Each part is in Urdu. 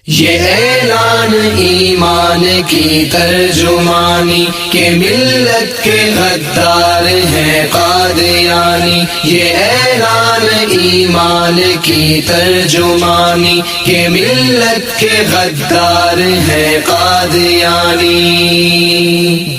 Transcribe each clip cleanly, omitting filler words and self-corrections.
یہ اعلان ایمان کی ترجمانی کہ ملت کے غدار ہیں قادیانی، یہ اعلان ایمان کی ترجمانی کہ ملت کے غدار ہیں قادیانی۔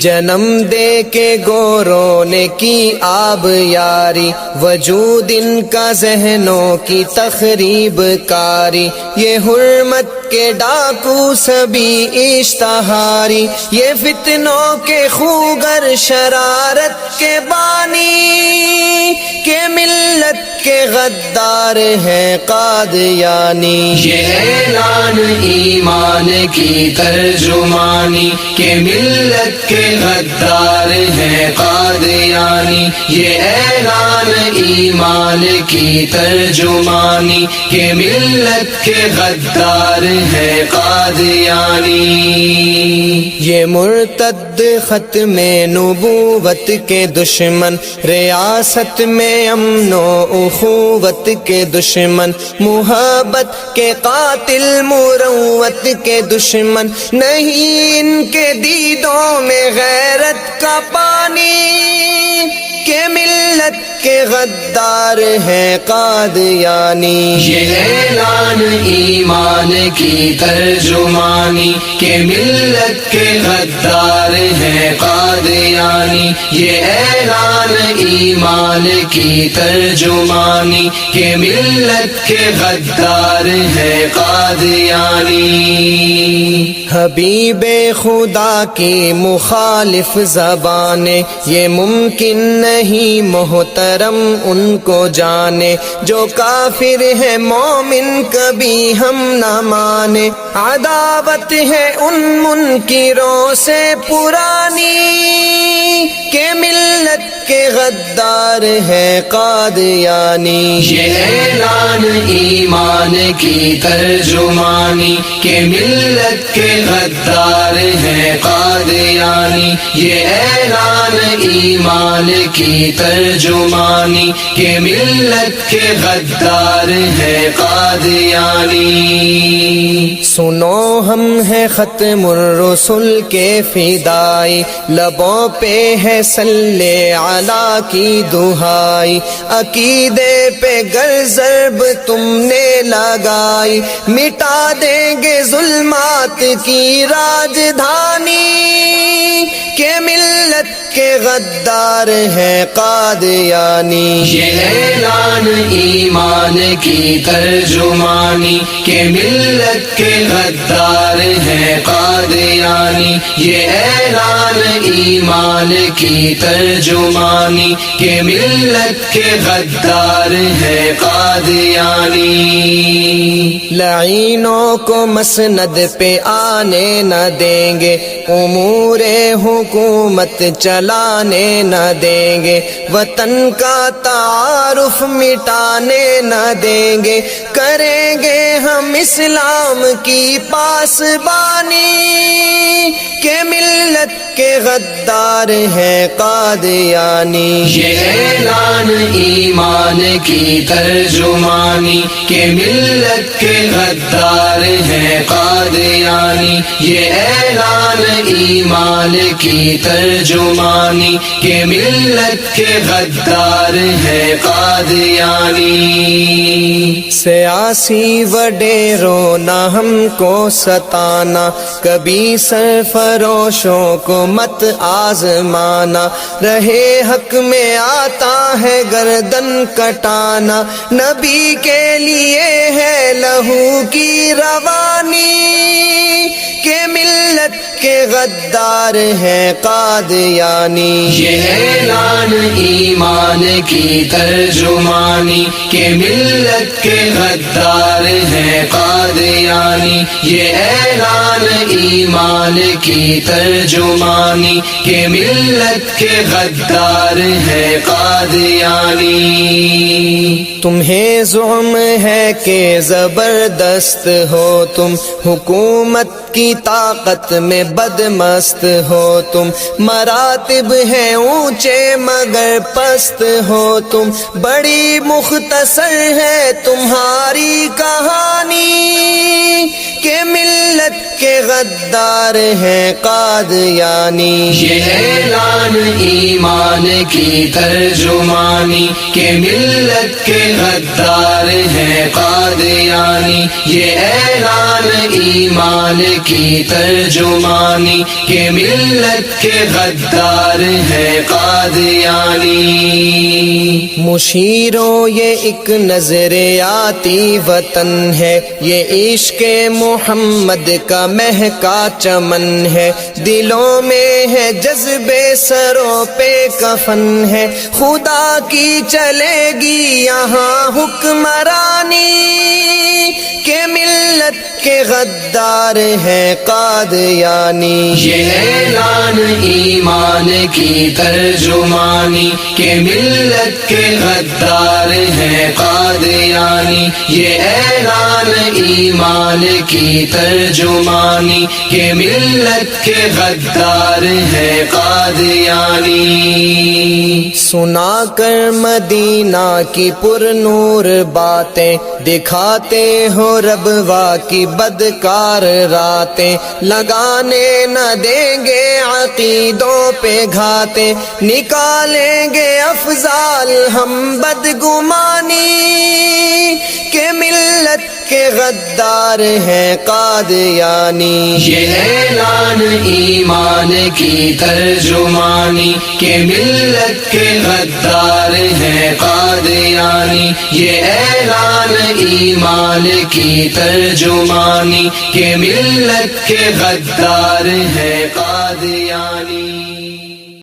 جنم دے کے گوروں نے کی آب یاری، وجود ان کا ذہنوں کی تخریب کاری، یہ حرمت کے ڈاکو سبھی اشتہاری، یہ فتنوں کے خوگر شرارت کے بانی، کہ ملت کے غدار ہیں قادیانی۔ یہ اعلان ایمان کی ترجمانی کہ ملت کے غدار ہیں قادیانی، یہ اعلان ایمان کی ترجمانی کہ ملت کے غدار ہیں قادیانی۔ یہ مرتد ختم نبوت کے دشمن، ریاست میں امن و اخوت کے دشمن، محبت کے قاتل مروت کے دشمن، نہیں ان کے دیدوں میں غیرت کا پانی، کہ ملت کے غدار ہیں قادیانی۔ یہ اعلان ایمان کی ترجمانی کہ ملت کے غدار ہیں قادیانی، یہ اعلان ایمان کی ترجمانی کہ ملت کے غدار ہیں قادیانی۔ حبیب خدا کی مخالف زبانیں، یہ ممکن نہیں محترم ان کو جانے، جو کافر ہے مومن کبھی ہم نہ مانے، عداوت ہے ان منکروں سے پرانی، کہ ملت کے غدار ہیں قادیانی۔ یہ اعلان ایمان کی ترجمانی کہ ملت کے غدار ہیں قادیانی، یہ اعلان ایمان کی ترجمانی کہ ملت کے غدار ہیں قادیانی۔ سنو ہم ہیں ختم الرسل کے فدائی، لبوں پہ ہے صلی علی کی دہائی، عقیدے پہ گر ضرب تم نے لگائی، مٹا دیں گے ظلمات کی راجدھانی، کہ ملت کے غدار ہیں قادیانی۔ یہ اعلان ایمان کی ترجمانی کہ ملت کے غدار ہیں قادیانی، یہ اعلان ایمان کی ترجمانی کہ ملت کے غدار ہیں قادیانی۔ لعینوں کو مسند پہ آنے نہ دیں گے، امور حکومت چلانے نہ دیں گے، وطن کا تعارف مٹانے نہ دیں گے، کریں گے ہم اسلام کی پاسبانی، کہ ملت کے غدار ہیں قادیانی۔ یہ اعلان ایمان کی ترجمانی کہ ملت کے غدار ہیں قادیانی، یہ اعلان ایمان کی ترجمانی کہ ملت کے غدار ہیں قادیانی۔ سیاسی وڈیروں نہ ہم کو ستانا، کبھی سرفروشوں کو مت آزمانا، رہے حق میں آتا ہے گردن کٹانا، نبی کے لیے ہے لہو کی روانی، کہ ملت کے غدار ہیں قادیانی۔ یہ اعلان ایمان کی ترجمانی کہ ملت کے غدار ہیں قادیانی، یہ اعلان ایمان کی ترجمانی کہ ملت کے غدار ہیں قادیانی۔ تمہیں زعم ہے کہ زبردست ہو تم، حکومت کی طاقت میں بدمست ہو تم، مراتب ہیں اونچے مگر پست ہو تم، بڑی مختصر ہے تمہاری کہانی، کہ غدار ہیں قادیانی. یہ اعلان ایمان کی ترجمانی کہ ملت کے غدار ہیں قادیانی. یہ اعلان ایمان کی ترجمانی کہ ملت کے غدار ہیں قادیانی. مشیروں یہ ایک نظر آتی وطن ہے، یہ عشق محمد کا مہکا چمن ہے. دلوں میں ہے جذبے، سروں پہ کفن ہے، خدا کی چلے گی یہاں حکمرانی. کہ ملت کے غدار ہیں قادیانی. یہ اعلان ایمان کی ترجمانی کہ ملت کے غدار ہیں قادیانی. یہ اعلان ایمان کی ترجمانی کہ ملت کے غدار ہیں قادیانی. سنا کر مدینہ کی پر نور باتیں، دکھاتے ہو ربوا کی بدکار راتیں. لگانے نہ دیں گے عقیدوں پہ گھاتے، نکالیں گے افضال ہم بدگمانی. کہ ملت کے غدار ہیں قادیانی. یہ اعلان ایمان کی ترجمانی کہ ملت کے غدار ہیں قادیانی. یہ اعلان ایمان کی ترجمانی کہ ملت کے غدار ہیں قادیانی.